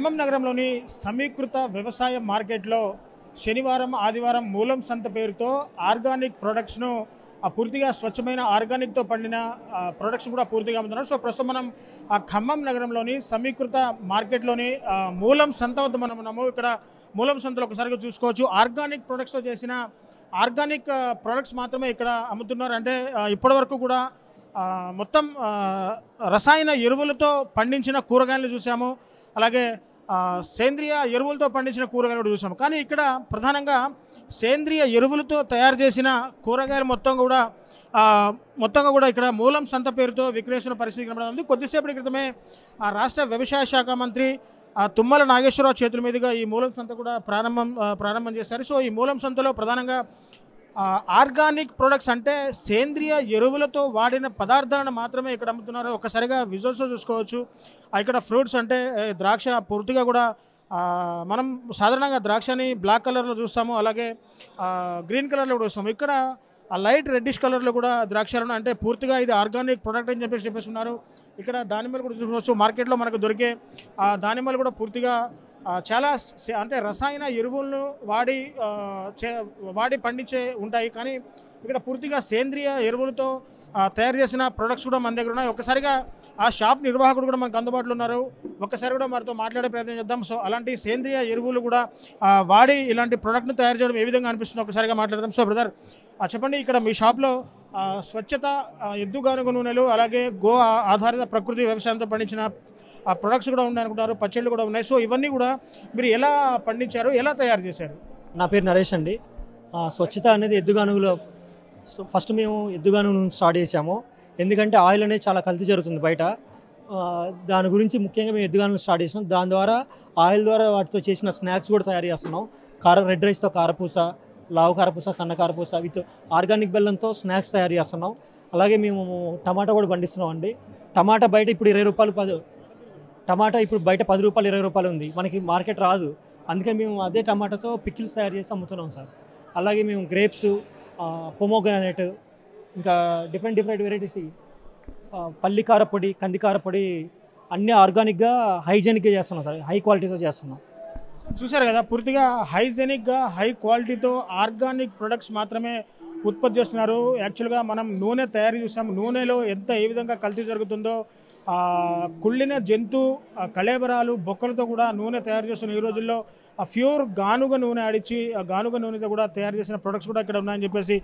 ఖమ్మం నగరంలోని సమీకృత వ్యవసాయ మార్కెట్లో శనివారం ఆదివారం మూలం సంత పేరుతో ఆర్గానిక్ ప్రొడక్ట్స్ను పూర్తిగా స్వచ్ఛమైన ఆర్గానిక్తో పండిన ప్రొడక్ట్స్ కూడా పూర్తిగా అమ్ముతున్నారు. సో ప్రస్తుతం మనం ఖమ్మం నగరంలోని సమీకృత మార్కెట్లోని మూలం సంత వద్ద మనం ఉన్నాము. ఇక్కడ మూలం సంతలో ఒకసారిగా చూసుకోవచ్చు. ఆర్గానిక్ ప్రొడక్ట్స్తో చేసిన ఆర్గానిక్ ప్రొడక్ట్స్ మాత్రమే ఇక్కడ అమ్ముతున్నారు. అంటే ఇప్పటివరకు కూడా మొత్తం రసాయన ఎరువులతో పండించిన కూరగాయలు చూసాము. అలాగే సేంద్రియ ఎరువులతో పండించిన కూరగాయలు కూడా చూసాము. కానీ ఇక్కడ ప్రధానంగా సేంద్రియ ఎరువులతో తయారు చేసిన కూరగాయలు మొత్తంగా కూడా ఇక్కడ మూలం సంత పేరుతో విక్రయిస్తున్న పరిస్థితి కనబడుతుంది. కొద్దిసేపటి క్రితమే రాష్ట్ర వ్యవసాయ శాఖ మంత్రి తుమ్మల నాగేశ్వరరావు చేతుల మీదుగా ఈ మూలం సంత కూడా ప్రారంభం చేశారు. సో ఈ మూలం సంతలో ప్రధానంగా ఆర్గానిక్ ప్రొడక్ట్స్ అంటే సేంద్రియ ఎరువులతో వాడిన పదార్థాలను మాత్రమే ఇక్కడ అమ్ముతున్నారు. ఒక్కసారిగా విజువల్స్ చూసుకోవచ్చు. ఇక్కడ ఫ్రూట్స్ అంటే ద్రాక్ష పూర్తిగా కూడా మనం సాధారణంగా ద్రాక్షని బ్లాక్ కలర్లో చూస్తాము, అలాగే గ్రీన్ కలర్లో కూడా చూస్తాము. ఇక్కడ లైట్ రెడ్డిష్ కలర్లో కూడా ద్రాక్షలను అంటే పూర్తిగా ఇది ఆర్గానిక్ ప్రొడక్ట్ అని చెప్పేస్తున్నారు. ఇక్కడ దానిమ్మలు కూడా చూసుకోవచ్చు. మార్కెట్లో మనకు దొరికే దానిమ్మలు కూడా పూర్తిగా చాలా అంటే రసాయన ఎరువులను వాడి పండించే ఉంటాయి. కానీ ఇక్కడ పూర్తిగా సేంద్రియ ఎరువులతో తయారు చేసిన ప్రొడక్ట్స్ కూడా మన దగ్గర ఉన్నాయి. ఒక్కసారిగా ఆ షాప్ నిర్వాహకుడు కూడా మనకు అందుబాటులో ఉన్నారు. ఒక్కసారి కూడా మనతో మాట్లాడే ప్రయత్నం చేద్దాం. సో అలాంటి సేంద్రియ ఎరువులు కూడా వాడి ఇలాంటి ప్రోడక్ట్ను తయారు చేయడం ఏ విధంగా అనిపిస్తుందో ఒకసారిగా మాట్లాడదాం. సో బ్రదర్ చెప్పండి, ఇక్కడ మీ షాప్లో స్వచ్ఛత, ఎద్దుగానుగ నూనెలు, అలాగే గో ఆధారిత ప్రకృతి వ్యవసాయంతో పండించిన ప్రొడక్ట్స్ కూడా ఉన్నాయనుకుంటారు, పచ్చళ్ళు కూడా ఉన్నాయి. సో ఇవన్నీ కూడా మీరు ఎలా పండించారు, ఎలా తయారు చేశారు? నా పేరు నరేష్ అండి. స్వచ్ఛత అనేది ఎద్దుగానుగులో ఫస్ట్ మేము ఎద్దుగానుగు స్టార్ట్ చేసాము. ఎందుకంటే ఆయిల్ అనేది చాలా కల్తీ జరుగుతుంది బయట. దాని గురించి ముఖ్యంగా మేము ఎద్దుగానుగు స్టార్ట్ చేసినాం. దాని ద్వారా ఆయిల్ ద్వారా వాటితో చేసిన స్నాక్స్ కూడా తయారు చేస్తున్నాం. రెడ్ రైస్తో కారపూస, లావు కారపూస, సన్న కారపూస విత్ ఆర్గానిక్ బెల్లంతో స్నాక్స్ తయారు చేస్తున్నాం. అలాగే మేము టమాటా కూడా పండిస్తున్నాం అండి. టమాటా బయట ఇప్పుడు 20 రూపాయలు, టమాటా ఇప్పుడు బయట 10 రూపాయలు 20 రూపాయలు ఉంది. మనకి మార్కెట్ రాదు. అందుకని మేము అదే టమాటాతో పికిల్స్ తయారు చేసి అమ్ముతున్నాం సార్. అలాగే మేము గ్రేప్స్, పొమోగ్రానైట్, ఇంకా డిఫరెంట్ వెరైటీస్, పల్లి కారపొడి, కంది కారపొడి అన్నీ ఆర్గానిక్గా హైజెనిక్గా చేస్తున్నాం సార్. హై క్వాలిటీతో చేస్తున్నాం. చూసారు కదా, పూర్తిగా హైజెనిక్గా హై క్వాలిటీతో ఆర్గానిక్ ప్రొడక్ట్స్ మాత్రమే ఉత్పత్తి చేస్తున్నారు. యాక్చువల్గా మనం నూనె తయారు చూసాం. నూనెలో ఏ విధంగా కల్తీ జరుగుతుందో, కుళ్ళిన జంతు కళేబరాలు, బొక్కలతో కూడా నూనె తయారు చేస్తున్న ఈ రోజుల్లో ప్యూర్ గానుగ నూనె ఆడిచ్చి గానుగ నూనెతో కూడా తయారు చేసిన ప్రొడక్ట్స్ కూడా ఇక్కడ ఉన్నాయని చెప్పేసి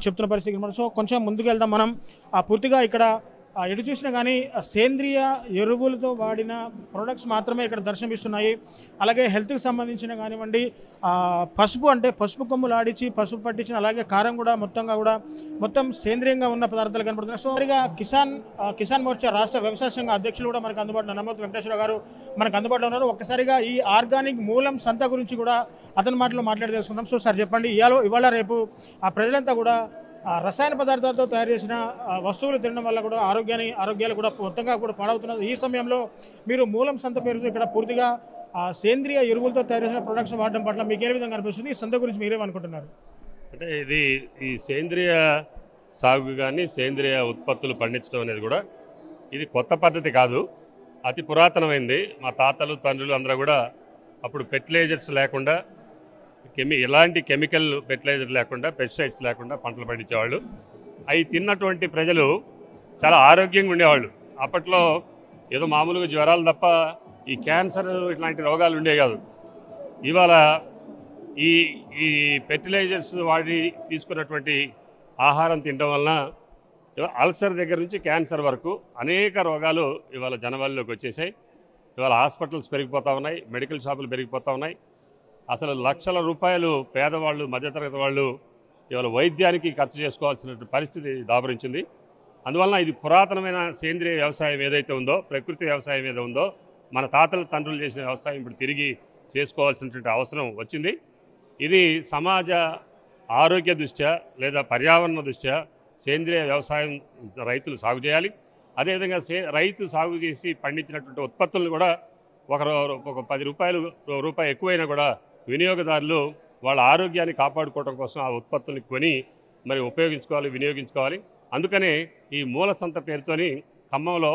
చెప్తున్న పరిస్థితి. సో కొంచెం ముందుకు వెళ్దాం మనం. పూర్తిగా ఇక్కడ ఎటు చూసినా కానీ సేంద్రియ ఎరువులతో వాడిన ప్రొడక్ట్స్ మాత్రమే ఇక్కడ దర్శనమిస్తున్నాయి. అలాగే హెల్త్కి సంబంధించిన కానివ్వండి, పసుపు కొమ్ములు ఆడించి పసుపు పట్టించిన, అలాగే కారం కూడా మొత్తం సేంద్రియంగా ఉన్న పదార్థాలు కనబడుతున్నాయి. సో మరిగా కిసాన్ మోర్చా రాష్ట్ర వ్యవసాయ సంఘ అధ్యక్షులు కూడా మనకు అందుబాటులో, నమ్మోతు వెంకటేశ్వర గారు మనకు అందుబాటులో ఉన్నారు. ఒక్కసారిగా ఈ ఆర్గానిక్ మూలం సంత గురించి కూడా అతని మాటలో మాట్లాడి తెలుసుకుందాం. సో సార్ చెప్పండి, ఇవాళ రేపు ప్రజలంతా కూడా రసాయన పదార్థాలతో తయారు చేసిన వస్తువులు తినడం వల్ల కూడా ఆరోగ్యాలు కూడా మొత్తంగా కూడా పాడవుతున్నారు. ఈ సమయంలో మీరు మూలం సంత పేరుతో ఇక్కడ పూర్తిగా సేంద్రియ ఎరువులతో తయారు చేసిన ప్రొడక్ట్స్ వాడడం పట్ల మీకు ఏ విధంగా అనిపిస్తుంది? ఈ సంత గురించి మీరేమనుకుంటున్నారు? అంటే ఈ సేంద్రియ సాగు కానీ సేంద్రియ ఉత్పత్తులు పండించడం అనేది కూడా ఇది కొత్త పద్ధతి కాదు, అతి పురాతనమైంది. మా తాతలు తండ్రులు అందరూ కూడా అప్పుడు ఫెర్టిలైజర్స్ లేకుండా, ఎలాంటి కెమికల్ ఫెర్టిలైజర్ లేకుండా, పెస్టిసైడ్స్ లేకుండా పంటలు పండించేవాళ్ళు. అవి తిన్నటువంటి ప్రజలు చాలా ఆరోగ్యంగా ఉండేవాళ్ళు. అప్పట్లో ఏదో మామూలుగా జ్వరాలు తప్ప ఈ క్యాన్సర్ ఇట్లాంటి రోగాలు ఉండేవి కాదు. ఇవాళ ఈ ఫెర్టిలైజర్స్ వాడి తీసుకున్నటువంటి ఆహారం తినడం వలన అల్సర్ దగ్గర నుంచి క్యాన్సర్ వరకు అనేక రోగాలు ఇవాళ జనవాళ్ళలోకి వచ్చేసాయి. ఇవాళ హాస్పిటల్స్ పెరిగిపోతూ ఉన్నాయి, మెడికల్ షాపులు పెరిగిపోతూ ఉన్నాయి. అసలు లక్షల రూపాయలు పేదవాళ్ళు, మధ్యతరగతి వాళ్ళు ఇవాళ వైద్యానికి ఖర్చు చేసుకోవాల్సిన పరిస్థితి దాపురించింది. అందువలన ఇది పురాతనమైన సేంద్రియ వ్యవసాయం ఏదైతే ఉందో, ప్రకృతి వ్యవసాయం ఏదో ఉందో, మన తాతల తండ్రులు చేసిన వ్యవసాయం ఇప్పుడు తిరిగి చేసుకోవాల్సినటువంటి అవసరం వచ్చింది. ఇది సమాజ ఆరోగ్య దృష్ట్యా లేదా పర్యావరణ దృష్ట్యా సేంద్రియ వ్యవసాయం రైతులు సాగు చేయాలి. అదేవిధంగా రైతు సాగు చేసి పండించినటువంటి ఉత్పత్తులను కూడా ఒక 10 రూపాయలు ఎక్కువైనా కూడా వినియోగదారులు వాళ్ళ ఆరోగ్యాన్ని కాపాడుకోవడం కోసం ఆ ఉత్పత్తుల్ని కొని మరి ఉపయోగించుకోవాలి, వినియోగించుకోవాలి. అందుకనే ఈ మూల సంత పేరుతోని ఖమ్మంలో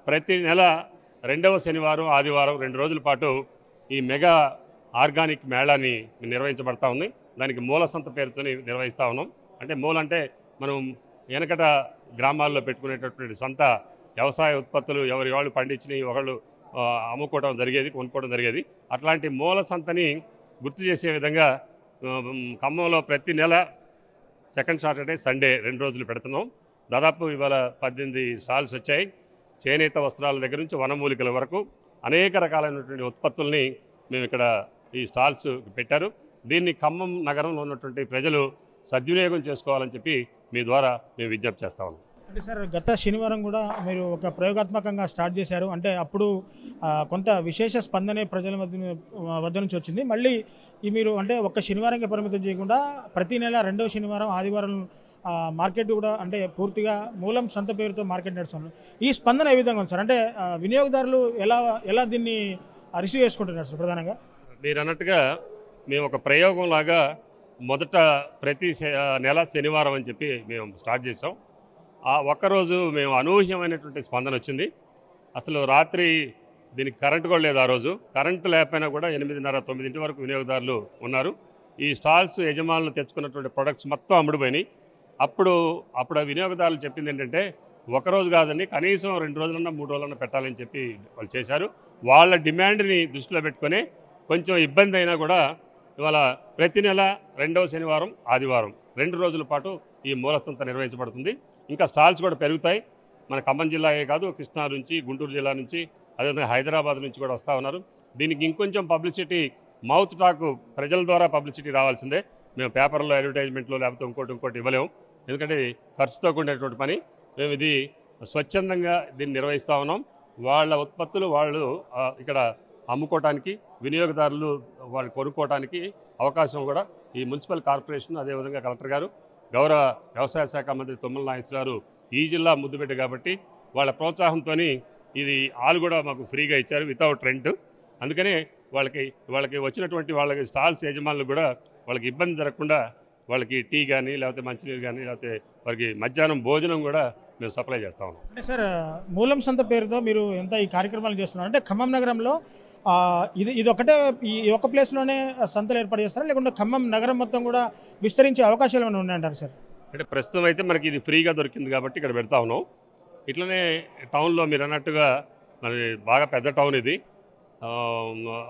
ప్రతి నెల 2వ శనివారం, ఆదివారం 2 రోజుల పాటు ఈ మెగా ఆర్గానిక్ మేళాని నిర్వహించబడతా ఉంది. దానికి మూల సంత పేరుతో నిర్వహిస్తూ ఉన్నాం. అంటే మూల అంటే మనం వెనకట గ్రామాల్లో పెట్టుకునేటటువంటి సంత, వ్యవసాయ ఉత్పత్తులు ఎవరి వాళ్ళు పండించినవి ఒకళ్ళు అమ్ముకోవడం జరిగేది, కొనుక్కోవడం జరిగేది. అట్లాంటి మూల సంతని గుర్తు చేసే విధంగా ఖమ్మంలో ప్రతి నెల సెకండ్ సాటర్డే, సండే 2 రోజులు పెడుతున్నాం. దాదాపు ఇవాళ 18 స్టాల్స్ వచ్చాయి. చేనేత వస్త్రాల దగ్గర నుంచి వనమూలికల వరకు అనేక రకాలైనటువంటి ఉత్పత్తుల్ని మేము ఇక్కడ ఈ స్టాల్స్ పెట్టారు. దీన్ని ఖమ్మం నగరంలో ఉన్నటువంటి ప్రజలు సద్వినియోగం చేసుకోవాలని చెప్పి మీ ద్వారా మేము విజ్ఞప్తి చేస్తా ఉన్నాం. అంటే సార్, గత శనివారం కూడా మీరు ఒక ప్రయోగాత్మకంగా స్టార్ట్ చేశారు. అంటే అప్పుడు కొంత విశేష స్పందనే ప్రజల వద్ద నుంచి వచ్చింది. మళ్ళీ ఈ మీరు అంటే ఒక్క శనివారంకి పరిమితం చేయకుండా ప్రతి నెల 2వ శనివారం, ఆదివారం మార్కెట్ కూడా అంటే పూర్తిగా మూలం సంత పేరుతో మార్కెట్ నడుస్తుంది. ఈ స్పందన ఏ విధంగా ఉంది సార్? అంటే వినియోగదారులు ఎలా దీన్ని రిసీవ్ చేసుకుంటున్నారు సార్? ప్రధానంగా మీరు అన్నట్టుగా మేము ఒక ప్రయోగం లాగా మొదట ప్రతి నెల శనివారం అని చెప్పి మేము స్టార్ట్ చేసాం. ఆ ఒక్కరోజు మేము అనూహ్యమైనటువంటి స్పందన వచ్చింది. అసలు రాత్రి దీనికి కరెంటు కూడా లేదు. ఆ రోజు కరెంటు లేకపోయినా కూడా 8:30, 9 వరకు వినియోగదారులు ఉన్నారు. ఈ స్టాల్స్ యజమానులు తెచ్చుకున్నటువంటి ప్రొడక్ట్స్ మొత్తం అమ్ముడుపోయినాయి. అప్పుడు వినియోగదారులు చెప్పింది ఏంటంటే, ఒకరోజు కాదండి, కనీసం 2 రోజులన్నా 3 రోజులన్నా పెట్టాలని చెప్పి వాళ్ళు చేశారు. వాళ్ళ డిమాండ్ని దృష్టిలో పెట్టుకొని కొంచెం ఇబ్బంది అయినా కూడా ఇవాళ ప్రతి నెల 2వ శనివారం, ఆదివారం 2 రోజుల పాటు ఈ మూల సంత నిర్వహించబడుతుంది. ఇంకా స్టాల్స్ కూడా పెరుగుతాయి. మన ఖమ్మం జిల్లాయే కాదు, కృష్ణా నుంచి, గుంటూరు జిల్లా నుంచి, అదేవిధంగా హైదరాబాద్ నుంచి కూడా వస్తూ ఉన్నారు. దీనికి ఇంకొంచెం పబ్లిసిటీ, మౌత్ టాక్ ప్రజల ద్వారా పబ్లిసిటీ రావాల్సిందే. మేము పేపర్లో, అడ్వర్టైజ్మెంట్లో లేకపోతే ఇంకోటి ఇవ్వలేము. ఎందుకంటే ఖర్చుతో కూడినటువంటి పని. మేము ఇది స్వచ్ఛందంగా దీన్ని నిర్వహిస్తూ ఉన్నాం. వాళ్ళ ఉత్పత్తులు వాళ్ళు ఇక్కడ అమ్ముకోవటానికి, వినియోగదారులు వాళ్ళు కొనుక్కోవటానికి అవకాశం కూడా ఈ మున్సిపల్ కార్పొరేషన్, అదేవిధంగా కలెక్టర్ గారు, గౌరవ వ్యవసాయ శాఖ మంత్రి తుమ్మల నాగేశ్వర గారు ఈ జిల్లా ముద్దుబిడ్డ కాబట్టి వాళ్ళ ప్రోత్సాహంతో ఇది ఆలు కూడా మాకు ఫ్రీగా ఇచ్చారు, వితౌట్ రెంట్. అందుకనే వాళ్ళకి వచ్చినటువంటి వాళ్ళకి స్టాల్స్ యజమానులు కూడా వాళ్ళకి ఇబ్బంది జరగకుండా వాళ్ళకి టీ కానీ, లేకపోతే మంచినీరు కానీ, లేకపోతే వారికి మధ్యాహ్నం భోజనం కూడా మేము సప్లై చేస్తా ఉన్నాం. అంటే సార్, మూలం సంత పేరుతో మీరు ఎంత ఈ కార్యక్రమాలు చేస్తున్నారు? అంటే ఖమ్మం నగరంలో ఇది ఒకటే ఈ ఒక ప్లేస్లోనే సంతలు ఏర్పాటు చేస్తారా, లేకుంటే ఖమ్మం నగరం మొత్తం కూడా విస్తరించే అవకాశాలు ఏమైనా ఉన్నాయంటారు సార్? అంటే ప్రస్తుతం అయితే మనకి ఇది ఫ్రీగా దొరికింది కాబట్టి ఇక్కడ పెడతా ఉన్నాం. ఇట్లనే టౌన్లో మీరు అన్నట్టుగా మరి బాగా పెద్ద టౌన్ ఇది.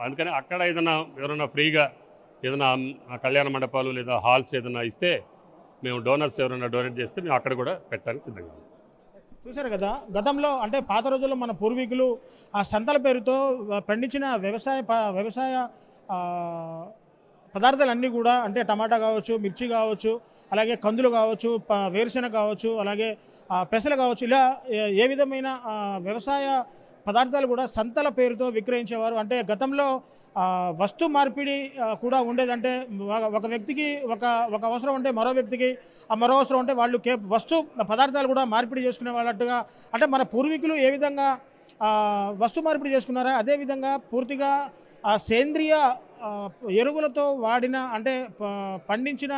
అందుకని అక్కడ ఎవరైనా ఫ్రీగా ఏదైనా కళ్యాణ మండపాలు లేదా హాల్స్ ఏదైనా ఇస్తే, మేము డోనర్స్ ఎవరైనా డొనేట్ చేస్తే మేము అక్కడ కూడా పెట్టడానికి సిద్ధంగా ఉన్నాం. చూశారు కదా, గతంలో అంటే పాత రోజుల్లో మన పూర్వీకులు ఆ సంతల పేరుతో పండించిన వ్యవసాయ పదార్థాలన్నీ కూడా, అంటే టమాటా కావచ్చు, మిర్చి కావచ్చు, అలాగే కందులు కావచ్చు, వేరుశెనగ కావచ్చు, అలాగే పెసలు కావచ్చు, ఇలా ఏ విధమైన వ్యవసాయ పదార్థాలు కూడా సంతల పేరుతో విక్రయించేవారు. అంటే గతంలో వస్తు మార్పిడి కూడా ఉండేదంటే ఒక వ్యక్తికి ఒక అవసరం ఉంటే మరో వ్యక్తికి మరో అవసరం ఉంటే వాళ్ళు వస్తు పదార్థాలు కూడా మార్పిడి చేసుకునే వాళ్ళట్టుగా, అంటే మన పూర్వీకులు ఏ విధంగా వస్తు మార్పిడి చేసుకున్నారో అదేవిధంగా పూర్తిగా సేంద్రియ ఎరువులతో వాడిన, అంటే పండించిన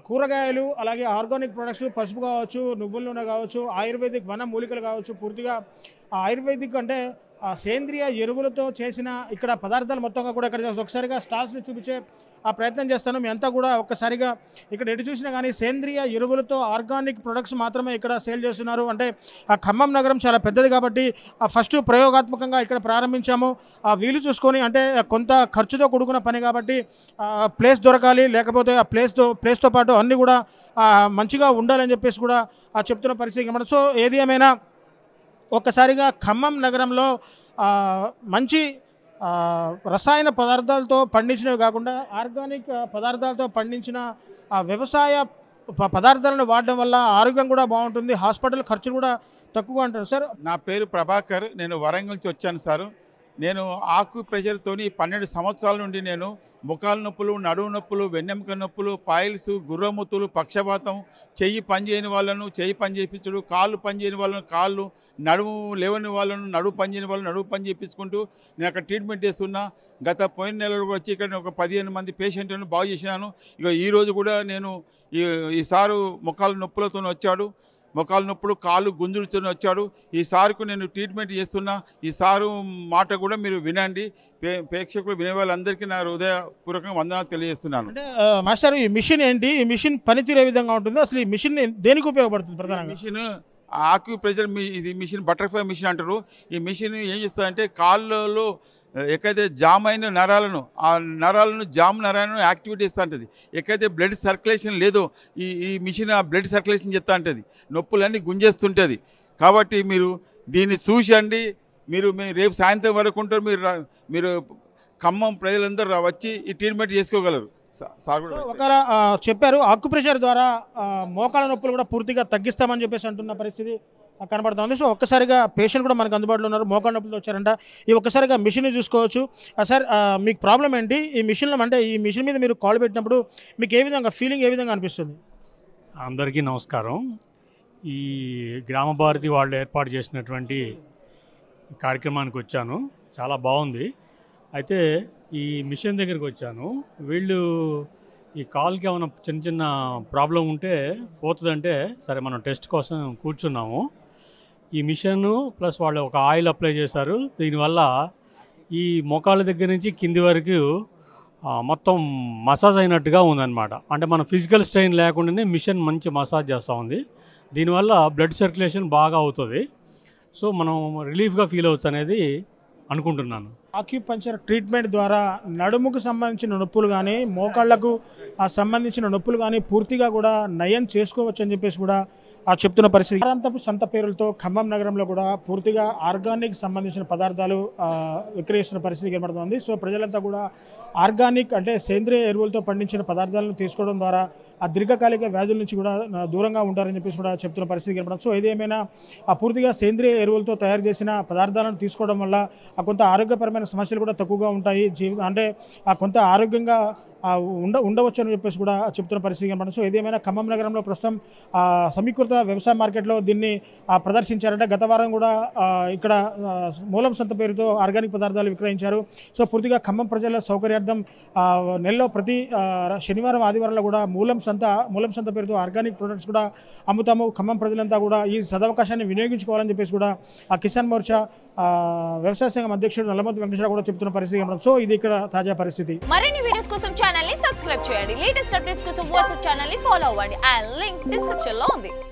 కూరగాయలు, అలాగే ఆర్గానిక్ ప్రొడక్ట్స్, పసుపు కావచ్చు, నువ్వుల నూనె కావచ్చు, ఆయుర్వేదిక్ వన మూలికలు కావచ్చు, పూర్తిగా ఆయుర్వేదిక్ అంటే సేంద్రియ ఎరువులతో చేసిన ఇక్కడ పదార్థాలు మొత్తంగా కూడా ఇక్కడ ఒకసారిగా స్టాల్స్ని చూపించే ప్రయత్నం చేస్తాను. మీ అంతా కూడా ఒక్కసారిగా ఇక్కడ ఎటు చూసినా కానీ సేంద్రియ ఎరువులతో ఆర్గానిక్ ప్రొడక్ట్స్ మాత్రమే ఇక్కడ సేల్ చేస్తున్నారు. అంటే ఖమ్మం నగరం చాలా పెద్దది కాబట్టి ఫస్ట్ ప్రయోగాత్మకంగా ఇక్కడ ప్రారంభించాము. వీలు చూసుకొని, అంటే కొంత ఖర్చుతో కూడుకున్న పని కాబట్టి ప్లేస్ దొరకాలి, లేకపోతే ఆ ప్లేస్తో పాటు అన్నీ కూడా మంచిగా ఉండాలని చెప్పేసి కూడా చెప్తున్న పరిస్థితి అన్నమాట. సో ఏది ఏమైనా ఒక్కసారిగా ఖమ్మం నగరంలో మంచి రసాయన పదార్థాలతో పండించినవి కాకుండా ఆర్గానిక్ పదార్థాలతో పండించిన వ్యవసాయ పదార్థాలను వాడడం వల్ల ఆరోగ్యం కూడా బాగుంటుంది, హాస్పిటల్ ఖర్చులు కూడా తక్కువ అంటారు. సార్, నా పేరు ప్రభాకర్, నేను వరంగల్ నుంచి వచ్చాను సార్. నేను ఆకు ప్రెషర్తోని 12 సంవత్సరాల నుండి నేను ముఖాల నొప్పులు, నడువు నొప్పులు, వెన్నెముక నొప్పులు, పాయిల్స్, గుర్రమూతులు, పక్షపాతం, చెయ్యి పని చేయని వాళ్ళను చెయ్యి పని చేయించడు, కాళ్ళు పని చేయని వాళ్ళను కాళ్ళు, నడుము లేవని వాళ్ళను నడువు పని చేయని వాళ్ళను నడువు పని చేయించుకుంటూ నేను అక్కడ ట్రీట్మెంట్ చేస్తున్నా. పోయిన నెలలో వచ్చి ఇక్కడ ఒక 15 మంది పేషెంట్లను బాగు చేసినాను. ఇక ఈరోజు కూడా నేను ఈ సారు ముఖాల నొప్పులతో వచ్చాడు. మొకాలు నొప్పులు కాళ్ళు గుంజుడుతూనే వచ్చాడు. ఈ సార్కు నేను ట్రీట్మెంట్ చేస్తున్నా. ఈ సారు మాట కూడా మీరు వినండి. ప్రేక్షకులు వినే వాళ్ళందరికీ నా హృదయపూర్వకంగా వందనాలు తెలియజేస్తున్నాను. అంటే మాస్టర్, ఈ మిషన్ ఏంటి? ఈ మిషన్ పనితీరు ఏ విధంగా ఉంటుంది? అసలు ఈ మిషన్ దేనికి ఉపయోగపడుతుంది ప్రధానంగా? మిషన్ ఆక్యుప్రెషర్ ఇది మిషన్ బటర్ఫ్లై మిషన్ అంటారు. ఈ మిషన్ ఏం చేస్తుందంటే కాళ్ళలో ఎక్కడైతే జామ్ అయిన నరాలను జామ్ నరాలను యాక్టివేట్ చేస్తూ ఉంటుంది. ఎక్కడైతే బ్లడ్ సర్క్యులేషన్ లేదో ఈ మిషన్ ఆ బ్లడ్ సర్క్యులేషన్ చేస్తూ ఉంటుంది. నొప్పులన్నీ గుంజేస్తుంటుంది. కాబట్టి మీరు దీన్ని చూసండి. మీరు రేపు సాయంత్రం వరకు ఉంటారు. మీరు ఖమ్మం ప్రజలందరూ వచ్చి ఈ ట్రీట్మెంట్ చేసుకోగలరు. సార్ కూడా ఒకవేళ చెప్పారు ఆక్యుప్రెషర్ ద్వారా మోకాళ్ళ నొప్పులు కూడా పూర్తిగా తగ్గిస్తామని చెప్పేసి అంటున్న పరిస్థితి కనబడుతుంది. సో ఒక్కసారిగా పేషెంట్ కూడా మనకు అందుబాటులో ఉన్నారు. మోకాళ్ళ నొప్పులు వచ్చారంట. ఈ ఒక్కసారిగా మిషన్ చూసుకోవచ్చు. సార్, మీకు ప్రాబ్లం ఏంటి? ఈ మిషన్లో అంటే ఈ మిషన్ మీద మీరు కాల్ పెట్టినప్పుడు మీకు ఏ విధంగా ఫీలింగ్ ఏ విధంగా అనిపిస్తుంది? అందరికీ నమస్కారం. ఈ గ్రామ భారతి వాళ్ళు ఏర్పాటు చేసినటువంటి కార్యక్రమానికి వచ్చాను. చాలా బాగుంది. అయితే ఈ మిషన్ దగ్గరికి వచ్చాను. వీళ్ళు ఈ కాల్కి ఏమైనా చిన్న చిన్న ప్రాబ్లం ఉంటే పోతుందంటే సరే మనం టెస్ట్ కోసం కూర్చున్నాము. ఈ మిషను ప్లస్ వాళ్ళు ఒక ఆయిల్ అప్లై చేశారు. దీనివల్ల ఈ మోకాళ్ళ దగ్గర నుంచి కింది వరకు మొత్తం మసాజ్ అయినట్టుగా ఉందన్నమాట. అంటే మన ఫిజికల్ స్ట్రెయిన్ లేకుండానే మిషన్ మంచి మసాజ్ చేస్తూ ఉంది. దీనివల్ల బ్లడ్ సర్క్యులేషన్ బాగా అవుతుంది. సో మనం రిలీఫ్గా ఫీల్ అవచ్చు అనేది అనుకుంటున్నాను. ఆక్యుపంక్చర్ ట్రీట్మెంట్ ద్వారా నడుముకు సంబంధించిన నొప్పులు కానీ మోకాళ్లకు సంబంధించిన నొప్పులు కానీ పూర్తిగా కూడా నయం చేసుకోవచ్చు అని చెప్పేసి కూడా చెప్తున్న పరిస్థితి. వారాంతపు సంత పేరులతో ఖమ్మం నగరంలో కూడా పూర్తిగా ఆర్గానిక్ సంబంధించిన పదార్థాలు విక్రయిస్తున్న పరిస్థితి కనబడుతుంది. సో ప్రజలంతా కూడా ఆర్గానిక్ అంటే సేంద్రియ ఎరువులతో పండించిన పదార్థాలను తీసుకోవడం ద్వారా ఆ దీర్ఘకాలిక వ్యాధుల నుంచి కూడా దూరంగా ఉంటారని చెప్పేసి కూడా చెప్తున్న పరిస్థితి కనబడుతుంది. సో ఏదేమైనా పూర్తిగా సేంద్రియ ఎరువులతో తయారు చేసిన పదార్థాలను తీసుకోవడం వల్ల కొంత ఆరోగ్యపరమైన సమస్యలు కూడా తక్కువగా ఉంటాయి. అంటే కొంత ఆరోగ్యంగా ఉండవచ్చు అని చెప్పేసి కూడా చెప్తున్న పరిస్థితి కనబడుతుంది. సో ఏదేమైనా ఖమ్మం నగరంలో ప్రస్తుతం సమీకృత వ్యవసాయ మార్కెట్లో దీన్ని ప్రదర్శించారంటే గత వారం కూడా ఇక్కడ మూలం సంత పేరుతో ఆర్గానిక్ పదార్థాలు విక్రయించారు. సో పూర్తిగా ఖమ్మం ప్రజల సౌకర్యార్థం నెలలో ప్రతి శనివారం ఆదివారంలో కూడా మూలం సంత పేరుతో ఆర్గానిక్ ప్రొడక్ట్స్ కూడా అమ్ముతాము. ఖమ్మం ప్రజలంతా కూడా ఈ సదవకాశాన్ని వినియోగించుకోవాలని చెప్పేసి కూడా కిసాన్ మోర్చా వ్యవసాయ సంఘం అధ్యక్షుడు నల్లమోతు వెంకటేశ్వర కూడా చెప్తున్న పరిస్థితి కనబడుతుంది. సో ఇది ఇక్కడ తాజా పరిస్థితి. మరిన్ని వీడియోస్ కోసం ఛానల్ ని సబ్స్క్రైబ్ చేయండి. లేటెస్ట్ అప్డేట్స్ కోసం వాట్సాప్ ఛానల్ ని ఫాలో అవ్వండి. ఆ లింక్ డిస్క్రిప్షన్ లో ఉంది.